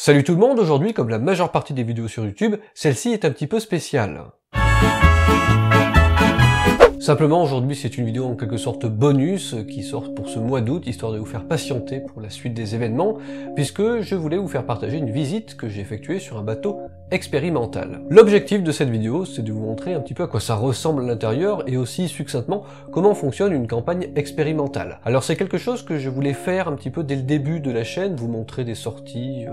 Salut tout le monde, aujourd'hui, comme la majeure partie des vidéos sur YouTube, celle-ci est un petit peu spéciale. Simplement, aujourd'hui, c'est une vidéo en quelque sorte bonus qui sort pour ce mois d'août, histoire de vous faire patienter pour la suite des événements, puisque je voulais vous faire partager une visite que j'ai effectuée sur un bateau expérimental. L'objectif de cette vidéo, c'est de vous montrer un petit peu à quoi ça ressemble à l'intérieur, et aussi succinctement comment fonctionne une campagne expérimentale. Alors c'est quelque chose que je voulais faire un petit peu dès le début de la chaîne, vous montrer des sorties,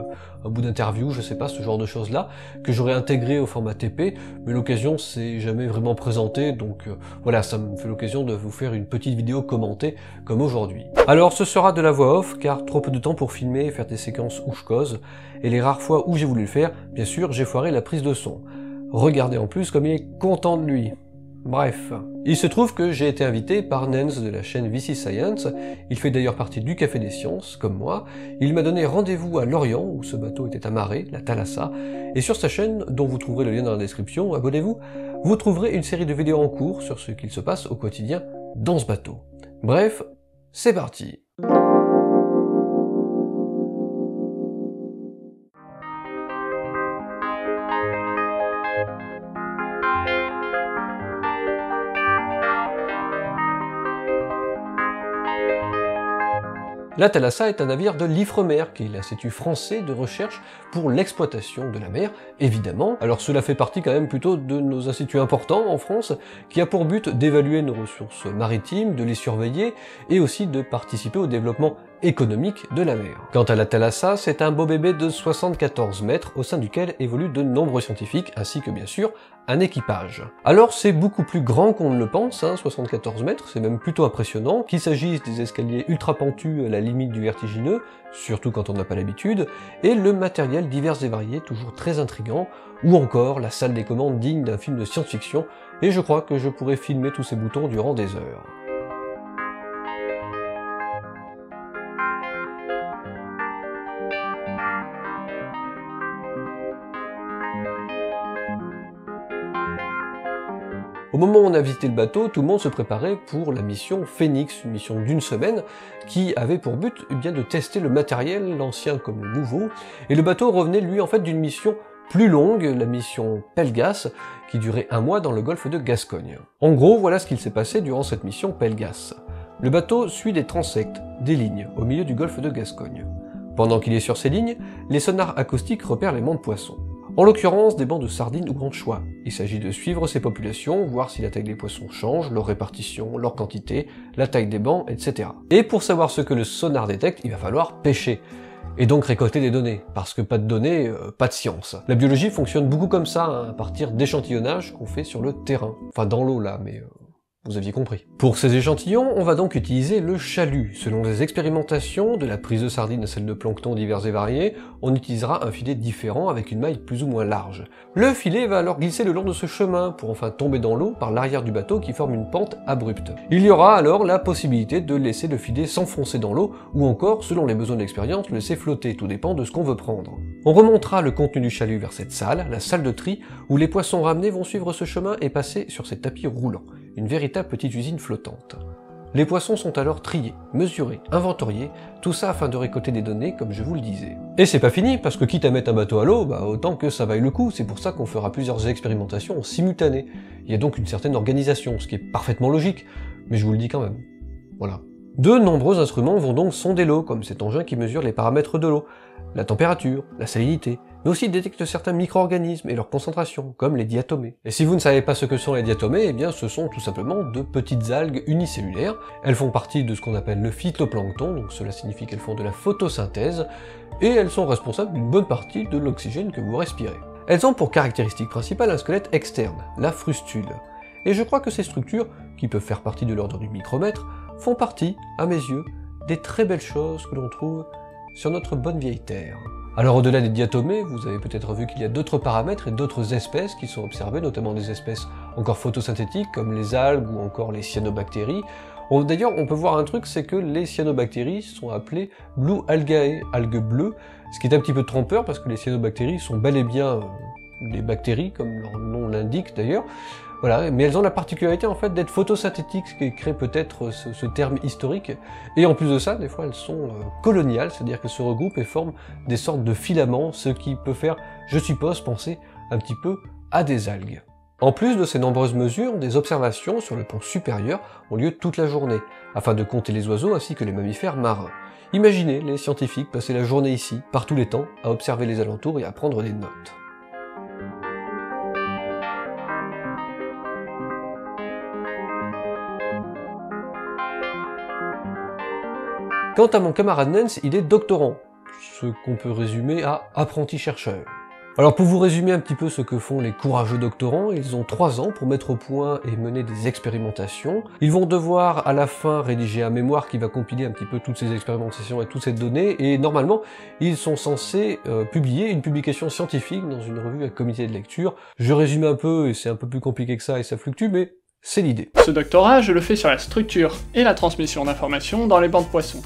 un bout d'interview, je sais pas, ce genre de choses-là, que j'aurais intégré au format TP, mais l'occasion s'est jamais vraiment présentée, donc voilà, ça me fait l'occasion de vous faire une petite vidéo commentée, comme aujourd'hui. Alors ce sera de la voix off, car trop peu de temps pour filmer et faire des séquences où je cause, et les rares fois où j'ai voulu le faire, bien sûr, j'ai foiré la prise de son. Regardez en plus comme il est content de lui. Bref. Il se trouve que j'ai été invité par Nens de la chaîne VC Science, il fait d'ailleurs partie du Café des Sciences, comme moi. Il m'a donné rendez-vous à Lorient, où ce bateau était amarré, la Thalassa, et sur sa chaîne, dont vous trouverez le lien dans la description, abonnez-vous, vous trouverez une série de vidéos en cours sur ce qu'il se passe au quotidien dans ce bateau. Bref, c'est parti. La Thalassa est un navire de l'Ifremer, qui est l'Institut français de recherche pour l'exploitation de la mer, évidemment. Alors cela fait partie quand même plutôt de nos instituts importants en France, qui a pour but d'évaluer nos ressources maritimes, de les surveiller, et aussi de participer au développement économique de la mer. Quant à la Thalassa, c'est un beau bébé de 74 mètres, au sein duquel évoluent de nombreux scientifiques, ainsi que bien sûr un équipage. Alors c'est beaucoup plus grand qu'on ne le pense, 74 mètres, c'est même plutôt impressionnant, qu'il s'agisse des escaliers ultra pentus à la limite du vertigineux, surtout quand on n'a pas l'habitude, et le matériel divers et varié, toujours très intriguant, ou encore la salle des commandes digne d'un film de science-fiction, et je crois que je pourrais filmer tous ces boutons durant des heures. Au moment où on a visité le bateau, tout le monde se préparait pour la mission Phoenix, une mission d'une semaine, qui avait pour but de tester le matériel, l'ancien comme le nouveau, et le bateau revenait lui en fait d'une mission plus longue, la mission Pelgas, qui durait 1 mois dans le golfe de Gascogne. En gros, voilà ce qu'il s'est passé durant cette mission Pelgas. Le bateau suit des transects, des lignes, au milieu du golfe de Gascogne. Pendant qu'il est sur ces lignes, les sonars acoustiques repèrent les bancs de poissons. En l'occurrence, des bancs de sardines ou anchois. Il s'agit de suivre ces populations, voir si la taille des poissons change, leur répartition, leur quantité, la taille des bancs, etc. Et pour savoir ce que le sonar détecte, il va falloir pêcher. Et donc récolter des données, parce que pas de données, pas de science. La biologie fonctionne beaucoup comme ça, à partir d'échantillonnages qu'on fait sur le terrain. Enfin dans l'eau là, mais vous aviez compris. Pour ces échantillons, on va donc utiliser le chalut. Selon les expérimentations, de la prise de sardines à celle de plancton divers et variés, on utilisera un filet différent avec une maille plus ou moins large. Le filet va alors glisser le long de ce chemin pour enfin tomber dans l'eau par l'arrière du bateau qui forme une pente abrupte. Il y aura alors la possibilité de laisser le filet s'enfoncer dans l'eau ou encore, selon les besoins de l'expérience, le laisser flotter, tout dépend de ce qu'on veut prendre. On remontera le contenu du chalut vers cette salle, la salle de tri, où les poissons ramenés vont suivre ce chemin et passer sur ces tapis roulants. Une véritable petite usine flottante. Les poissons sont alors triés, mesurés, inventoriés, tout ça afin de récolter des données comme je vous le disais. Et c'est pas fini, parce que quitte à mettre un bateau à l'eau, autant que ça vaille le coup, c'est pour ça qu'on fera plusieurs expérimentations en simultané. Il y a donc une certaine organisation, ce qui est parfaitement logique, mais je vous le dis quand même. Voilà. De nombreux instruments vont donc sonder l'eau, comme cet engin qui mesure les paramètres de l'eau, la température, la salinité, mais aussi détecte certains micro-organismes et leur concentration, comme les diatomées. Et si vous ne savez pas ce que sont les diatomées, eh bien ce sont tout simplement de petites algues unicellulaires. Elles font partie de ce qu'on appelle le phytoplancton, donc cela signifie qu'elles font de la photosynthèse, et elles sont responsables d'une bonne partie de l'oxygène que vous respirez. Elles ont pour caractéristique principale un squelette externe, la frustule. Et je crois que ces structures, qui peuvent faire partie de l'ordre du micromètre, font partie, à mes yeux, des très belles choses que l'on trouve sur notre bonne vieille Terre. Alors au-delà des diatomées, vous avez peut-être vu qu'il y a d'autres paramètres et d'autres espèces qui sont observées, notamment des espèces encore photosynthétiques comme les algues ou encore les cyanobactéries. D'ailleurs, on peut voir un truc, c'est que les cyanobactéries sont appelées Blue Algae, algues bleues, ce qui est un petit peu trompeur parce que les cyanobactéries sont bel et bien des bactéries, comme leur nom l'indique d'ailleurs, Voilà, mais elles ont la particularité en fait d'être photosynthétiques, ce qui crée peut-être ce terme historique, et en plus de ça, des fois elles sont coloniales, c'est-à-dire qu'elles se regroupent et forment des sortes de filaments, ce qui peut faire, je suppose, penser un petit peu à des algues. En plus de ces nombreuses mesures, des observations sur le pont supérieur ont lieu toute la journée, afin de compter les oiseaux ainsi que les mammifères marins. Imaginez les scientifiques passer la journée ici, par tous les temps, à observer les alentours et à prendre des notes. Quant à mon camarade Nance, il est doctorant, ce qu'on peut résumer à apprenti chercheur. Alors pour vous résumer un petit peu ce que font les courageux doctorants, ils ont 3 ans pour mettre au point et mener des expérimentations. Ils vont devoir à la fin rédiger un mémoire qui va compiler un petit peu toutes ces expérimentations et toutes ces données, et normalement ils sont censés publier une publication scientifique dans une revue à comité de lecture. Je résume un peu, et c'est un peu plus compliqué que ça et ça fluctue, mais c'est l'idée. Ce doctorat, je le fais sur la structure et la transmission d'informations dans les bancs de poissons.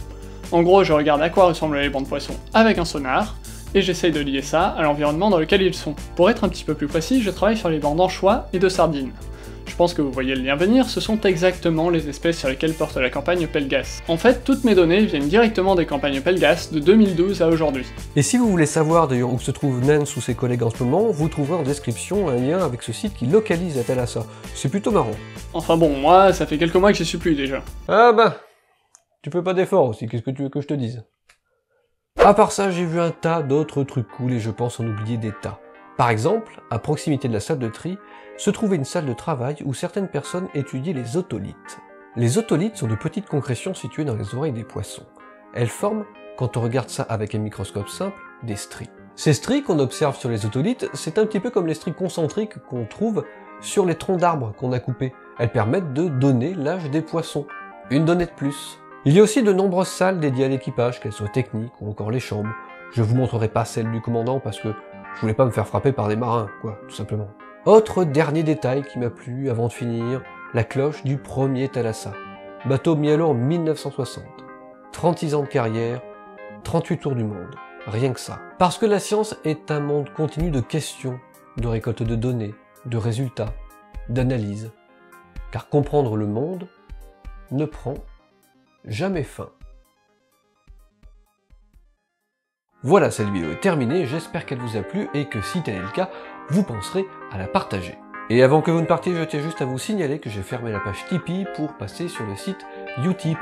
En gros, je regarde à quoi ressemblent les bancs de poissons avec un sonar, et j'essaye de lier ça à l'environnement dans lequel ils sont. Pour être un petit peu plus précis, je travaille sur les bancs d'anchois et de sardines. Je pense que vous voyez le lien venir, ce sont exactement les espèces sur lesquelles porte la campagne Pelgas. En fait, toutes mes données viennent directement des campagnes Pelgas de 2012 à aujourd'hui. Et si vous voulez savoir d'ailleurs où se trouve Nance ou ses collègues en ce moment, vous trouverez en description un lien avec ce site qui localise la Thalassa. C'est plutôt marrant. Enfin bon, moi, ça fait quelques mois que j'y suis plus déjà. Ah bah, tu fais pas d'efforts aussi, qu'est-ce que tu veux que je te dise? À part ça, j'ai vu un tas d'autres trucs cool et je pense en oublier des tas. Par exemple, à proximité de la salle de tri, se trouvait une salle de travail où certaines personnes étudiaient les otolithes. Les otolithes sont de petites concrétions situées dans les oreilles des poissons. Elles forment, quand on regarde ça avec un microscope simple, des stries. Ces stries qu'on observe sur les otolithes, c'est un petit peu comme les stries concentriques qu'on trouve sur les troncs d'arbres qu'on a coupés. Elles permettent de donner l'âge des poissons. Une donnée de plus. Il y a aussi de nombreuses salles dédiées à l'équipage, qu'elles soient techniques ou encore les chambres. Je vous montrerai pas celle du commandant parce que je voulais pas me faire frapper par des marins, quoi, tout simplement. Autre dernier détail qui m'a plu avant de finir, la cloche du premier Thalassa. Bateau mis à l'eau en 1960. 36 ans de carrière, 38 tours du monde. Rien que ça. Parce que la science est un monde continu de questions, de récolte de données, de résultats, d'analyses. Car comprendre le monde ne prend jamais fin. Voilà, cette vidéo est terminée, j'espère qu'elle vous a plu et que si tel est le cas, vous penserez à la partager. Et avant que vous ne partiez, je tiens juste à vous signaler que j'ai fermé la page Tipeee pour passer sur le site Utip.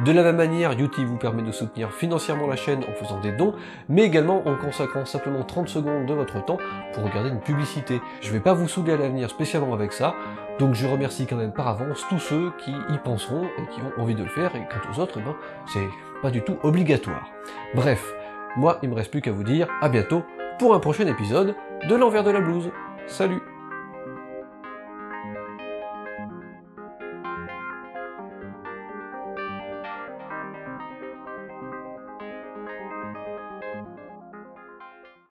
De la même manière, Utip vous permet de soutenir financièrement la chaîne en faisant des dons, mais également en consacrant simplement 30 secondes de votre temps pour regarder une publicité. Je vais pas vous saouler à l'avenir spécialement avec ça, donc je remercie quand même par avance tous ceux qui y penseront et qui ont envie de le faire, et quant aux autres, ben, c'est pas du tout obligatoire. Bref, moi il me reste plus qu'à vous dire à bientôt pour un prochain épisode de l'Envers de la Blouse. Salut!